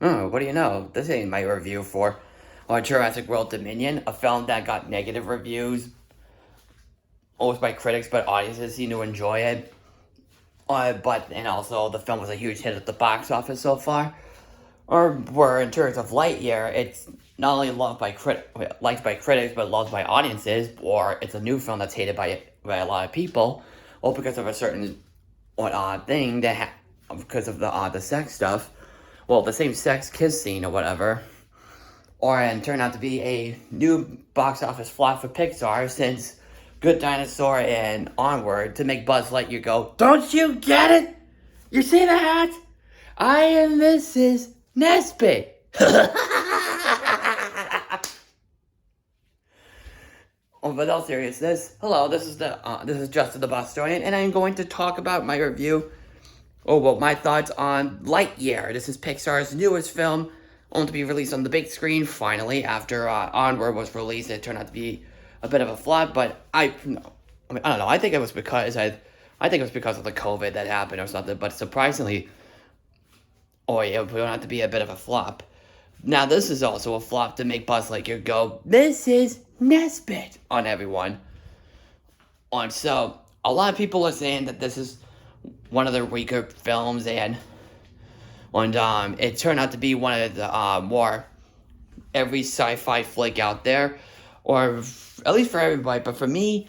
Oh, what do you know? This ain't my review for Jurassic World Dominion, a film that got negative reviews, both by critics, but audiences seem to enjoy it. And also the film was a huge hit at the box office so far. Or where in terms of Lightyear, it's not only liked by critics, but loved by audiences. Or it's a new film that's hated by a lot of people, or because of a certain thing because of the sex stuff. Well, the same sex kiss scene or whatever. And turned out to be a new box office flop for Pixar since Good Dinosaur and Onward to make Buzz Lightyear go, "Don't you get it? You see that? I am Mrs. Nesbitt." But all seriousness, hello, this is Justin the Bostonian, and I'm going to talk about my review, my thoughts on Lightyear. This is Pixar's newest film, only to be released on the big screen finally after Onward was released. It turned out to be a bit of a flop, but I don't know. I think it was because of the COVID that happened or something. But surprisingly, it turned out to be a bit of a flop. Now this is also a flop to make Buzz Lightyear go, "This is Nesbitt" on everyone. So a lot of people are saying that this is one of their weaker films, and it turned out to be one of the more every sci-fi flick out there, or at least for everybody. But for me,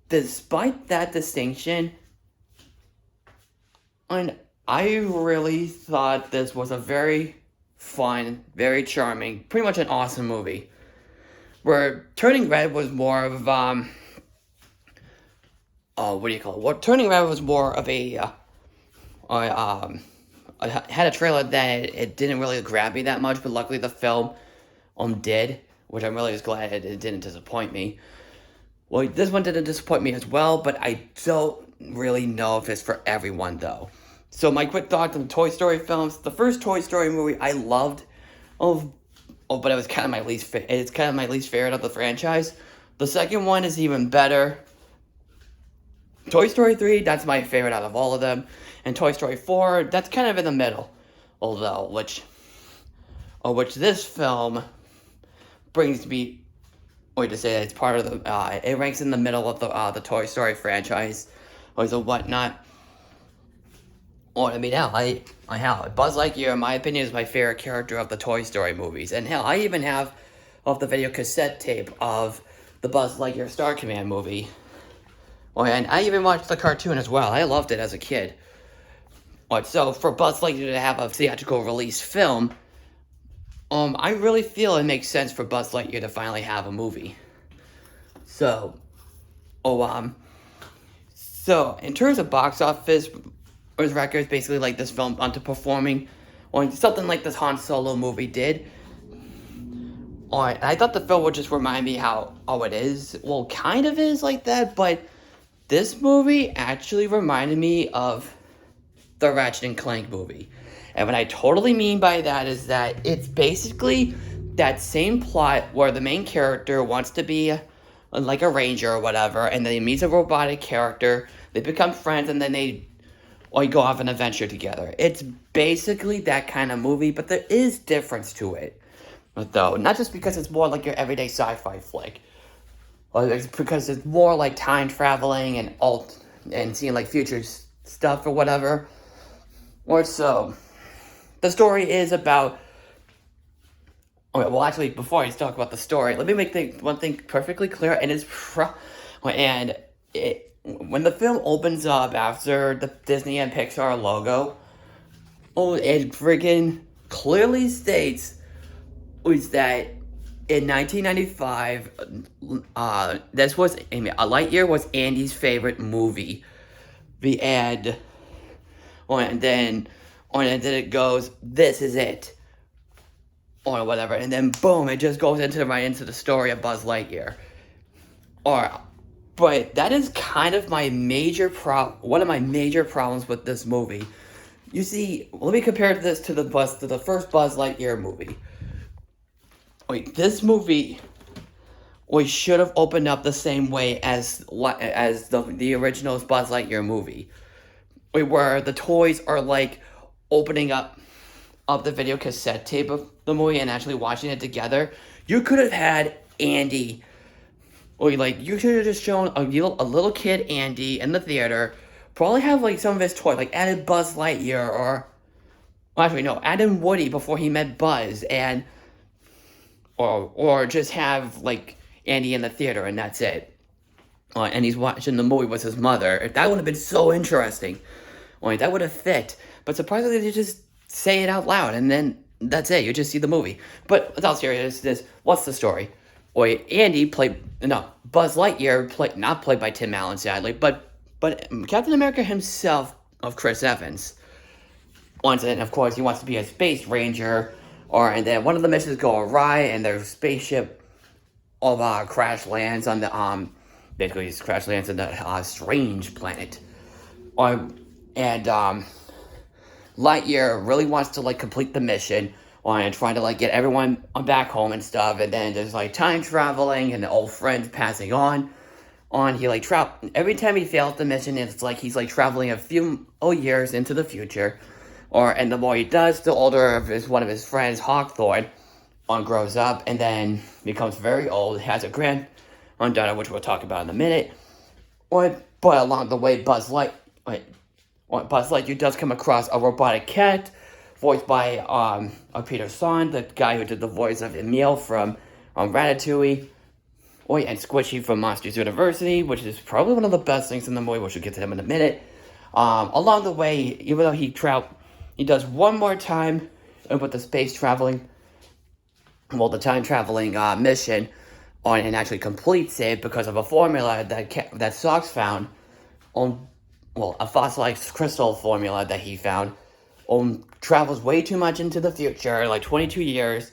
despite that distinction, I really thought this was a very fun, very charming, pretty much an awesome movie. Where Turning Red was more of Turning Red was more of I had a trailer that it didn't really grab me that much, but luckily the film did, which I'm really just glad it didn't disappoint me. Well, this one didn't disappoint me as well, but I don't really know if it's for everyone though. So my quick thoughts on the Toy Story films. The first Toy Story movie I loved, but it was kind of my least favorite of the franchise. The second one is even better. Toy Story 3, that's my favorite out of all of them. And Toy Story 4, that's kind of in the middle. Which this film brings me, to say that it's part of the, it ranks in the middle of the Toy Story franchise, or whatnot. Buzz Lightyear, in my opinion, is my favorite character of the Toy Story movies. And hell, I even have the video cassette tape of the Buzz Lightyear Star Command movie. And I even watched the cartoon as well. I loved it as a kid. So for Buzz Lightyear to have a theatrical release film, I really feel it makes sense for Buzz Lightyear to finally have a movie. So in terms of box office records, basically like this film underperforming, or something like this Han Solo movie did. I thought the film would just remind me how it is. Well, kind of is like that, but this movie actually reminded me of the Ratchet and Clank movie. And what I totally mean by that is that it's basically that same plot where the main character wants to be like a ranger or whatever, and then he meets a robotic character, they become friends, and then they go off an adventure together. It's basically that kind of movie, but there is difference to it. Though, not just because it's more like your everyday sci-fi flick. It's because it's more like time traveling and seeing like future stuff or whatever. The story is about. Actually, before I talk about the story, let me make one thing perfectly clear, and when the film opens up after the Disney and Pixar logo, it friggin' clearly states that in 1995, Lightyear was Andy's favorite movie. And then it goes, "This is it," or whatever, and then boom, it just goes right into the story of Buzz Lightyear. But that is kind of one of my major problems with this movie. You see, let me compare this to the first Buzz Lightyear movie. This movie should have opened up the same way as the original Buzz Lightyear movie, where the toys are like opening up of the video cassette tape of the movie and actually watching it together, you could have had Andy, or like you should have just shown a little kid Andy in the theater, probably have like some of his toys, like added Buzz Lightyear, or well, actually no, added Woody before he met Buzz, and or just have like Andy in the theater and that's it. And he's watching the movie with his mother. That would have been so interesting. Like, that would have fit. But surprisingly, they just say it out loud, and then that's it. You just see the movie. But without seriousness, what's the story? Buzz Lightyear, not played by Tim Allen, sadly, but Captain America himself, of Chris Evans. And of course, he wants to be a space ranger, and then one of the missions go awry, and their spaceship crash lands on the basically he crash lands on the strange planet, and Lightyear really wants to like complete the mission, and trying to like get everyone back home and stuff, and then there's like time traveling and the old friends passing on. He like every time he fails the mission, it's like he's like traveling a few years into the future, and the more he does, the older one of his friends, Hawkthorne, grows up and then becomes very old, has a granddaughter, which we'll talk about in a minute. But along the way, Buzz Lightyear does come across a robotic cat, voiced by Peter Son, the guy who did the voice of Emile from Ratatouille, and Squishy from Monsters University, which is probably one of the best things in the movie, which we'll get to him in a minute. Along the way, even though he does one more time with the time traveling mission, and actually completes it because of a formula that Sox found, a fossilized crystal formula that he found, travels way too much into the future, like 22 years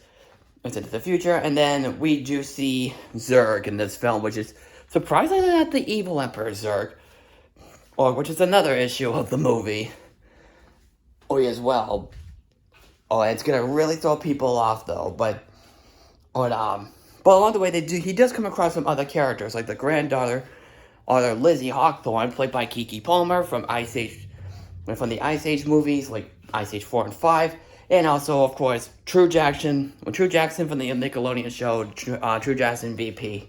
into the future, and then we do see Zurg in this film, which is surprisingly not the evil Emperor Zurg, which is another issue of the movie, as well. It's gonna really throw people off though, but along the way he does come across some other characters, like the granddaughter, Lizzie Hawkthorne, played by Keke Palmer from the Ice Age movies, like Ice Age 4 and 5, and also, of course, True Jackson from the Nickelodeon show, True Jackson BP.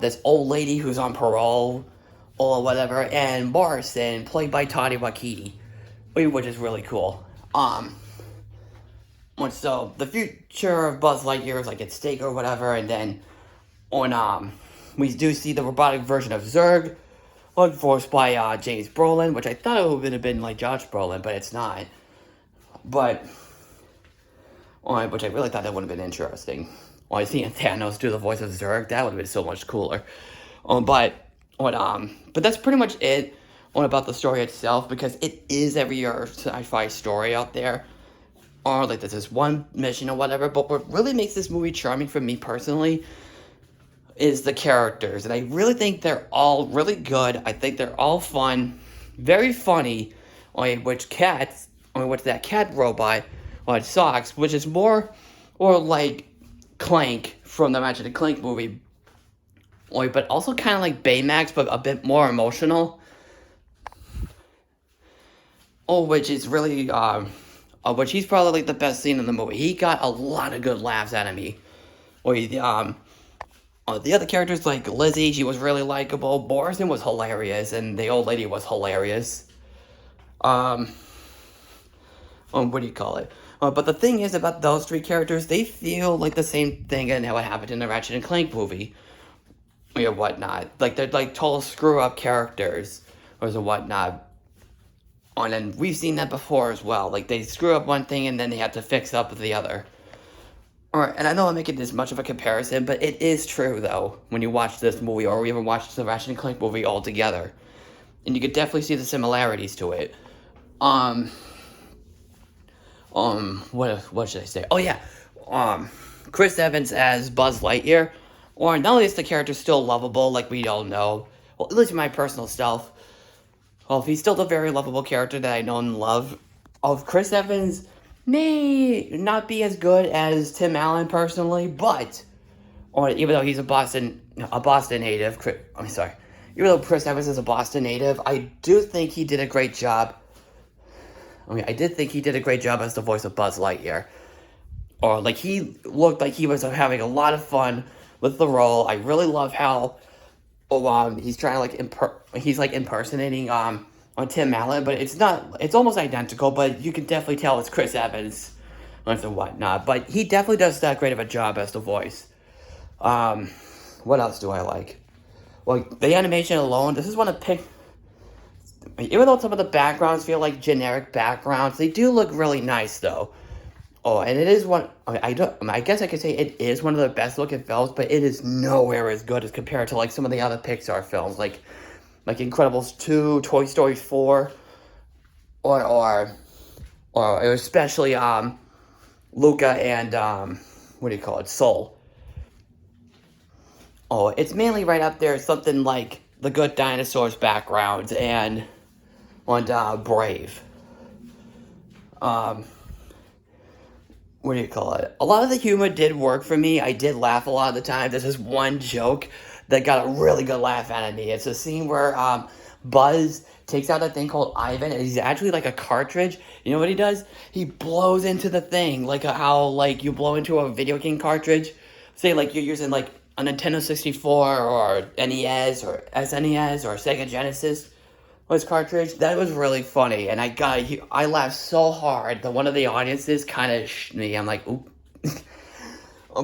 This old lady who's on parole, or whatever, and Morrison, played by Toddy Waititi, which is really cool. So, the future of Buzz Lightyear is like at stake or whatever, and then, we do see the robotic version of Zurg, voiced by James Brolin, which I thought it would have been like Josh Brolin, but it's not. Which I really thought that would have been interesting. Seeing Thanos do the voice of Zurg, that would have been so much cooler. But that's pretty much it about the story itself, because it is every sci-fi story out there, or like this is one mission or whatever. But what really makes this movie charming for me personally is the characters, and I really think they're all really good. I think they're all fun, very funny. Which that cat robot, Socks, which is more or like Clank from the Ratchet and Clank movie, but also kind of like Baymax, but a bit more emotional. Which is really which he's probably like the best scene in the movie. He got a lot of good laughs out of me. The other characters, like Lizzie, she was really likable. Morrison was hilarious, and the old lady was hilarious. What do you call it? But the thing is about those three characters, they feel like the same thing and what happened in the Ratchet and Clank movie, or whatnot. Like, they're like total screw-up characters, or whatnot. And we've seen that before as well. Like, they screw up one thing and then they have to fix up the other. And I know I'm making this much of a comparison, but it is true, though, when you watch this movie, or even watch the Ratchet and Clank movie all together. And you could definitely see the similarities to it. What should I say? Oh, yeah. Chris Evans as Buzz Lightyear. Not only is the character still lovable, like we all know, well, at least in my personal self, he's still a very lovable character that I know and love. Chris Evans may not be as good as Tim Allen personally, but even though he's a Boston native, even though Chris Evans is a Boston native, I do think he did a great job I mean, I did think he did a great job as the voice of Buzz Lightyear. Or, like, he looked like he was having a lot of fun with the role. I really love how, he's trying to, he's, like, impersonating, on Tim Allen, but it's almost identical, but you can definitely tell it's Chris Evans and whatnot. But he definitely does that great of a job as the voice. What else do I like? Well, the animation alone, this is one of even though some of the backgrounds feel like generic backgrounds, they do look really nice, though. Oh, and it is one, I guess I could say it is one of the best looking films, but it is nowhere as good as compared to, like, some of the other Pixar films, like Incredibles 2, Toy Story 4, or especially, Luca and, Soul. Oh, it's mainly right up there, something like The Good Dinosaurs backgrounds and Brave. A lot of the humor did work for me. I did laugh a lot of the time. There's this one joke that got a really good laugh out of me. It's a scene where Buzz takes out a thing called Ivan, and he's actually like a cartridge. You know what he does? He blows into the thing, like how you blow into a video game cartridge. Say like you're using like a Nintendo 64 or NES or SNES or Sega Genesis was cartridge. That was really funny, and I laughed so hard that one of the audiences kind of me. I'm like, oop.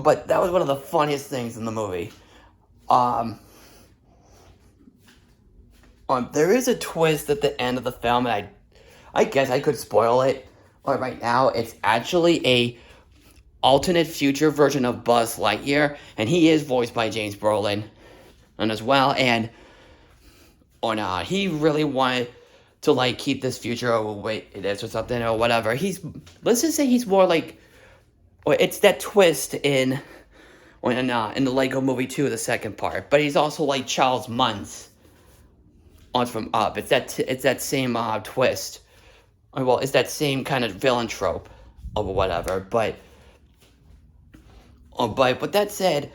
But that was one of the funniest things in the movie. There is a twist at the end of the film, and I guess I could spoil it. But right now, it's actually a alternate future version of Buzz Lightyear, and he is voiced by James Brolin, and as well, and he really wanted to like keep this future away it is or something or whatever. Let's just say he's more like, or it's that twist in the Lego Movie 2, the second part, but he's also like Charles Muntz on From Up. It's that same twist. Well, it's that same kind of villain trope or whatever, but with that said,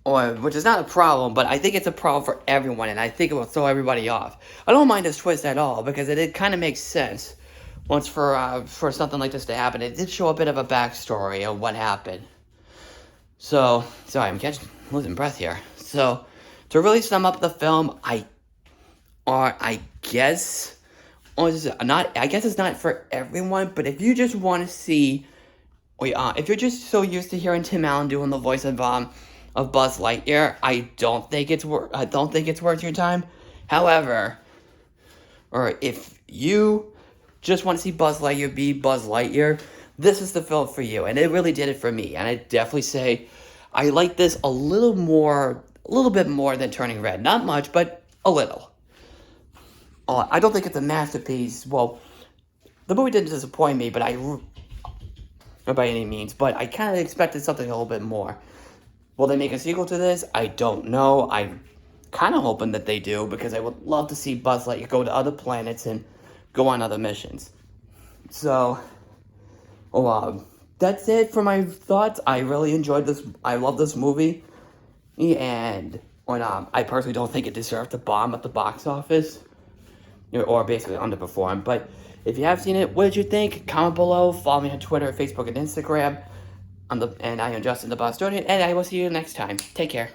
which is not a problem, but I think it's a problem for everyone, and I think it will throw everybody off. I don't mind this twist at all, because it kind of makes sense once for something like this to happen. It did show a bit of a backstory of what happened. So, sorry, I'm losing breath here. So, to really sum up the film, I guess it's not for everyone, but if you just want to see, if you're just so used to hearing Tim Allen doing the voice of Buzz Lightyear, I don't think it's worth your time. However, or if you just want to see Buzz Lightyear be Buzz Lightyear, this is the film for you, and it really did it for me. And I definitely say I like this a little bit more than Turning Red. Not much, but a little. I don't think it's a masterpiece. Well, the movie didn't disappoint me, but not by any means. But I kind of expected something a little bit more. Will they make a sequel to this? I don't know. I'm kind of hoping that they do, because I would love to see Buzz Lightyear go to other planets and go on other missions. So, that's it for my thoughts. I really enjoyed this. I love this movie. And I personally don't think it deserved to bomb at the box office, or basically underperform. But if you have seen it, what did you think? Comment below. Follow me on Twitter, Facebook, and Instagram. And I am Justin the Bostonian, and I will see you next time. Take care.